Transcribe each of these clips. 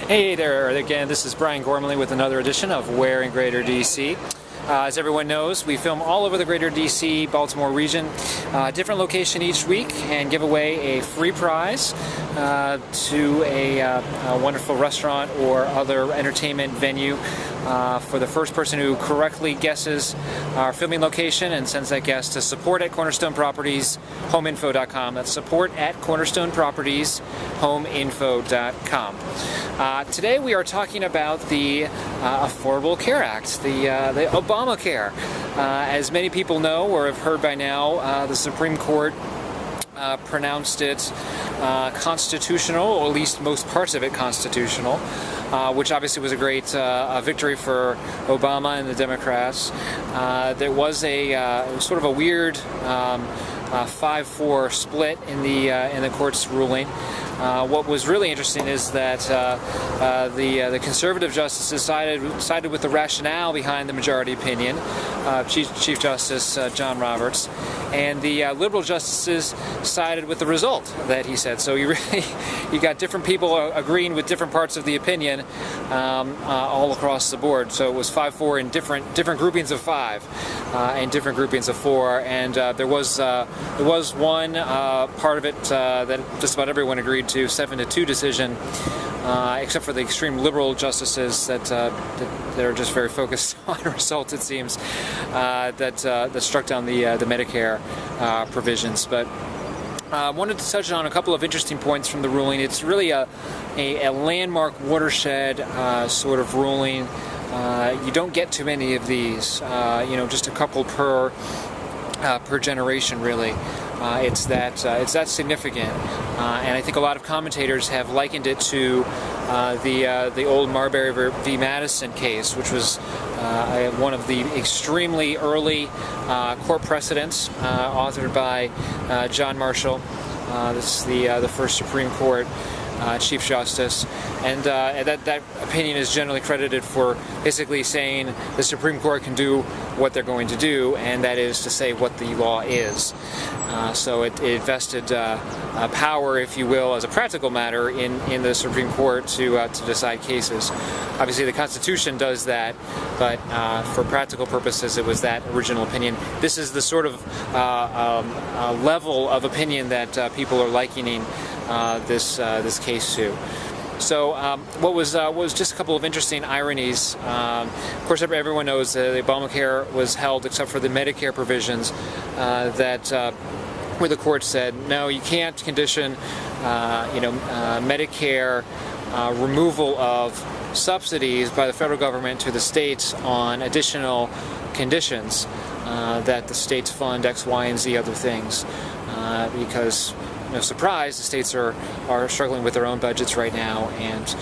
Hey there again, this is Brian Gormley with another edition of Where in Greater DC. As everyone knows, we film all over the Greater DC, Baltimore region, different location each week, and give away a free prize to a wonderful restaurant or other entertainment venue for the first person who correctly guesses our filming location and sends that guess to support@cornerstonepropertieshomeinfo.com. That's support@cornerstonepropertieshomeinfo.com. Today we are talking about the Affordable Care Act, the Obamacare. As many people know or have heard by now, the Supreme Court pronounced it constitutional, or at least most parts of it constitutional, which obviously was a great victory for Obama and the Democrats. There was sort of a weird 5-4 split in the court's ruling. What was really interesting is that the conservative justices sided with the rationale behind the majority opinion, Chief Justice John Roberts, and the liberal justices sided with the result that he said. So you got different people agreeing with different parts of the opinion all across the board. So it was 5-4 in different groupings of 5 and different groupings of 4, and there was one part of it that just about everyone agreed to, 7-2 decision, except for the extreme liberal justices that are just very focused on results, it seems, that struck down the Medicare provisions. But I wanted to touch on a couple of interesting points from the ruling. It's really a landmark watershed sort of ruling. You don't get too many of these, just a couple per generation, really. It's that significant, and I think a lot of commentators have likened it to the old Marbury v. Madison case, which was one of the extremely early court precedents authored by John Marshall. This is the first Supreme Court Chief Justice, and that opinion is generally credited for basically saying the Supreme Court can do what they're going to do, and that is to say what the law is. So it vested power, if you will, as a practical matter in the Supreme Court to decide cases. Obviously the Constitution does that, but for practical purposes it was that original opinion. This is the sort of level of opinion that people are likening this case to. So what was just a couple of interesting ironies. Of course, everyone knows that Obamacare was held, except for the Medicare provisions, where the court said, no, you can't condition, Medicare removal of subsidies by the federal government to the states on additional conditions that the states fund X, Y, and Z other things, because no surprise, the states are struggling with their own budgets right now, and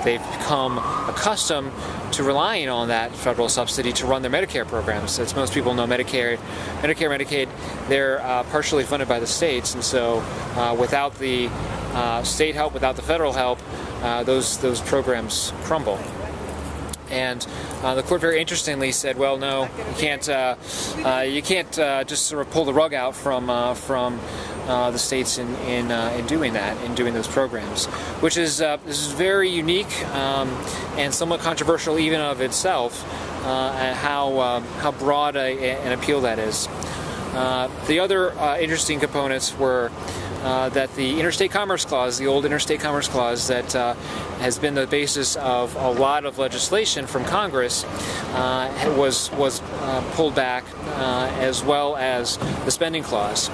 they've become accustomed to relying on that federal subsidy to run their Medicare programs. As most people know, Medicare, Medicaid, they're partially funded by the states, and so without the state help, without the federal help, those programs crumble. And the court very interestingly said, well, no, you can't just sort of pull the rug out from the states in doing that, in doing those programs, which is this is very unique and somewhat controversial even of itself, how broad an appeal that is. The other interesting components were that the Interstate Commerce Clause, the old Interstate Commerce Clause that has been the basis of a lot of legislation from Congress, was pulled back, as well as the Spending Clause.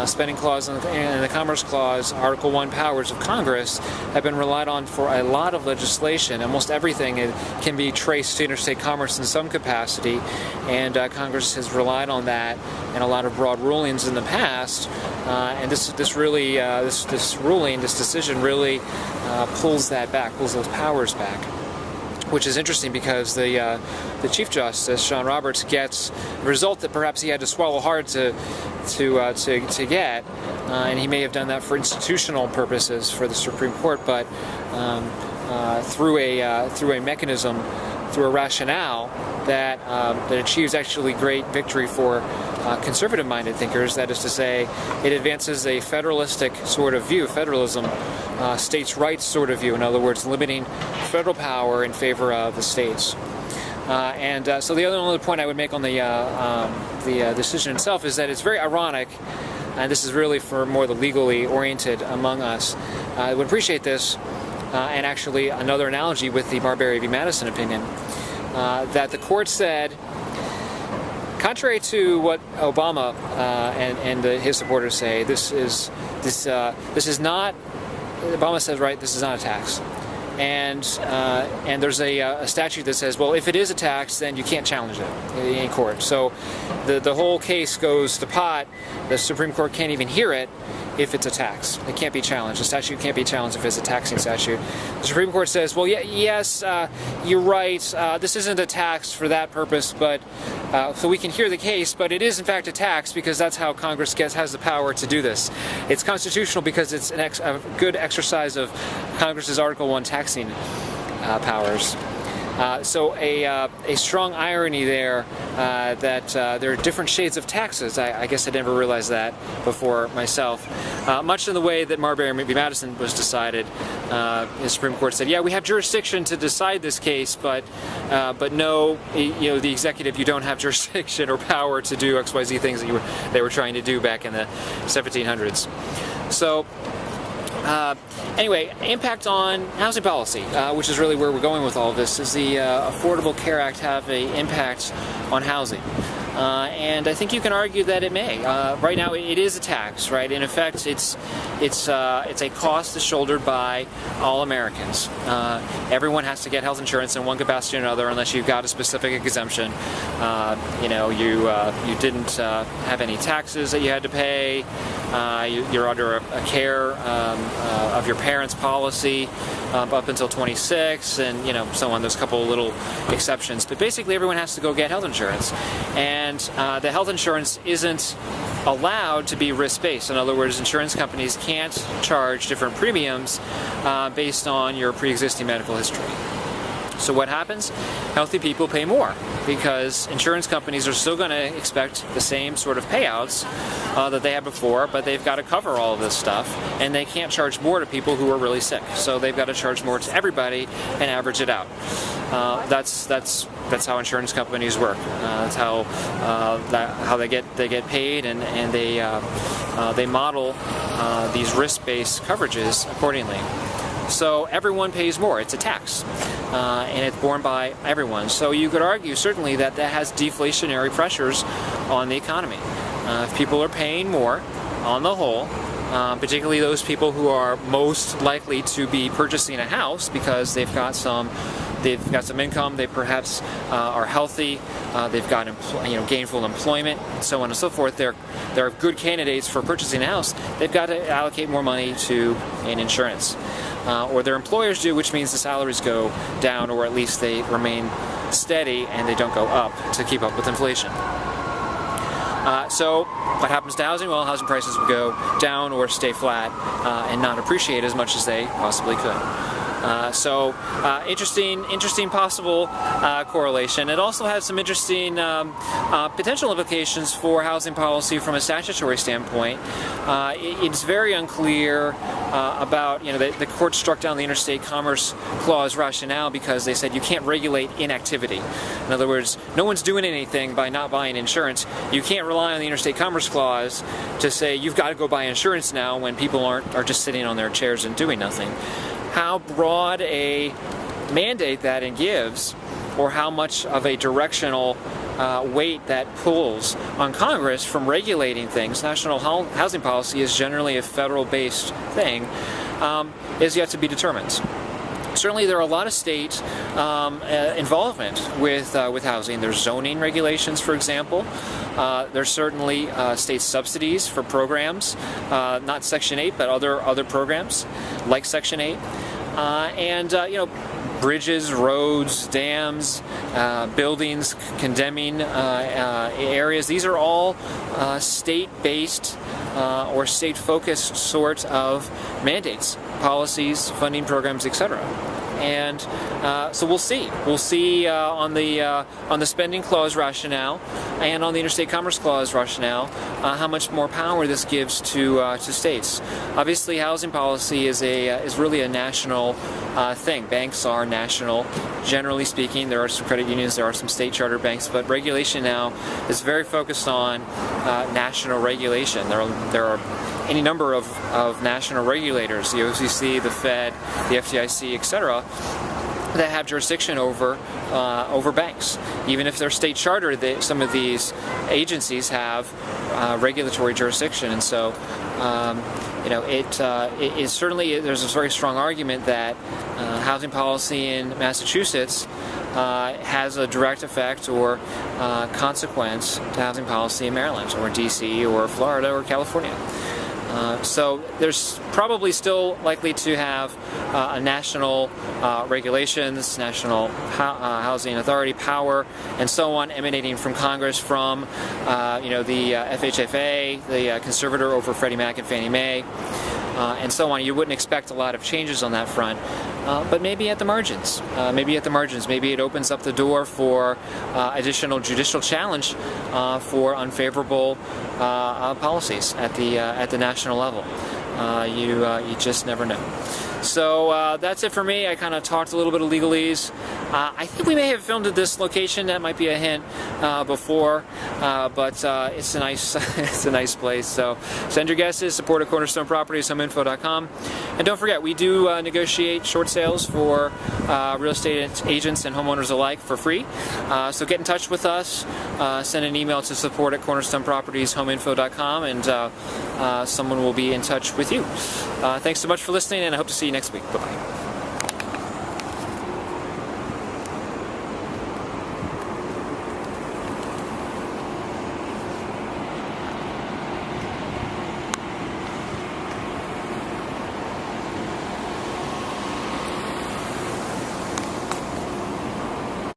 Spending Clause and the Commerce Clause, Article 1 powers of Congress, have been relied on for a lot of legislation. Almost everything can be traced to interstate commerce in some capacity, and Congress has relied on that in a lot of broad rulings in the past. And this decision really pulls that back, pulls those powers back, which is interesting because the Chief Justice, John Roberts, gets a result that perhaps he had to swallow hard to get, and he may have done that for institutional purposes for the Supreme Court, but through a mechanism through a rationale that that achieves actually great victory for conservative-minded thinkers. That is to say, it advances a federalistic sort of view, federalism, states' rights sort of view. In other words, limiting federal power in favor of the states. So the other point I would make on the decision itself is that it's very ironic, and this is really for more the legally oriented among us. I would appreciate this, and actually another analogy with the Marbury v. Madison opinion, that the court said, contrary to what Obama and his supporters say, this is not. Obama says, right, this is not a tax. And there's a statute that says, well, if it is a tax, then you can't challenge it in court. So the whole case goes to pot. The Supreme Court can't even hear it if it's a tax. It can't be challenged. The statute can't be challenged if it's a taxing statute. The Supreme Court says, well, yes, you're right. This isn't a tax for that purpose, but so we can hear the case, but it is in fact a tax because that's how Congress has the power to do this. It's constitutional because it's a good exercise of Congress's Article I taxing powers. So a strong irony there that there are different shades of taxes. I guess I never realized that before myself. Much in the way that Marbury v. Madison was decided, the Supreme Court said, yeah, we have jurisdiction to decide this case, but no, the executive, you don't have jurisdiction or power to do XYZ things that they were trying to do back in the 1700s. So. Anyway, impact on housing policy, which is really where we're going with all of this. Does the Affordable Care Act have an impact on housing? And I think you can argue that it may. Right now, it is a tax, right? In effect, it's a cost that's shouldered by all Americans. Everyone has to get health insurance in one capacity or another, unless you've got a specific exemption. You didn't have any taxes that you had to pay. You're under a care of your parents' policy up until 26, and so on. There's a couple of little exceptions, but basically everyone has to go get health insurance, and the health insurance isn't allowed to be risk-based. In other words, insurance companies can't charge different premiums based on your pre-existing medical history. So what happens? Healthy people pay more because insurance companies are still going to expect the same sort of payouts that they had before, but they've got to cover all of this stuff, and they can't charge more to people who are really sick. So they've got to charge more to everybody and average it out. That's how insurance companies work. That's how they get paid, and they model these risk-based coverages accordingly. So everyone pays more. It's a tax, and it's borne by everyone. So you could argue certainly that has deflationary pressures on the economy. If people are paying more on the whole, particularly those people who are most likely to be purchasing a house because they've got some income, they perhaps are healthy, they've got gainful employment, and so on and so forth. They're good candidates for purchasing a house. They've got to allocate more money to an insurance. Or their employers do, which means the salaries go down, or at least they remain steady and they don't go up to keep up with inflation. So what happens to housing? Well, housing prices will go down or stay flat and not appreciate as much as they possibly could. Interesting possible correlation. It also has some interesting potential implications for housing policy from a statutory standpoint. It's very unclear about, the court struck down the Interstate Commerce Clause rationale because they said you can't regulate inactivity. In other words, no one's doing anything by not buying insurance. You can't rely on the Interstate Commerce Clause to say you've got to go buy insurance now when people are just sitting on their chairs and doing nothing. How broad a mandate that it gives, or how much of a directional weight that pulls on Congress from regulating things. National housing policy is generally a federal-based thing, is yet to be determined. Certainly, there are a lot of state involvement with housing. There's zoning regulations, for example. There's certainly state subsidies for programs, not Section 8, but other programs like Section 8. Bridges, roads, dams, buildings, condemning areas. These are all state-based or state-focused sort of mandates, policies, funding programs, etc. and so we'll see. We'll see on the spending clause rationale and on the interstate commerce clause rationale how much more power this gives to states. Obviously, housing policy is really a national thing. Banks are national, generally speaking. There are some credit unions, there are some state charter banks, but regulation now is very focused on national regulation. There are any number of national regulators, the OCC, the Fed, the FDIC, etc., that have jurisdiction over banks. Even if they're state chartered, some of these agencies have regulatory jurisdiction, and so it is certainly, there's a very strong argument that housing policy in Massachusetts has a direct effect or consequence to housing policy in Maryland or DC or Florida or California. So there's probably still likely to have a national regulations, national housing authority power, and so on, emanating from Congress, from the FHFA, the conservator over Freddie Mac and Fannie Mae, and so on. You wouldn't expect a lot of changes on that front, but maybe at the margins. Maybe it opens up the door for additional judicial challenge for unfavorable policies at the national level. You just never know. So that's it for me. I kind of talked a little bit of legalese. I think we may have filmed at this location. That might be a hint before, but it's a nice it's a nice place. So send your guesses. Support at Cornerstone Properties, homeinfo.com, and don't forget, we do negotiate short sales for real estate agents and homeowners alike for free. So get in touch with us. Send an email to support at Cornerstone Properties, homeinfo.com, and someone will be in touch with you. Thanks so much for listening, and I hope to see you next week. Bye-bye.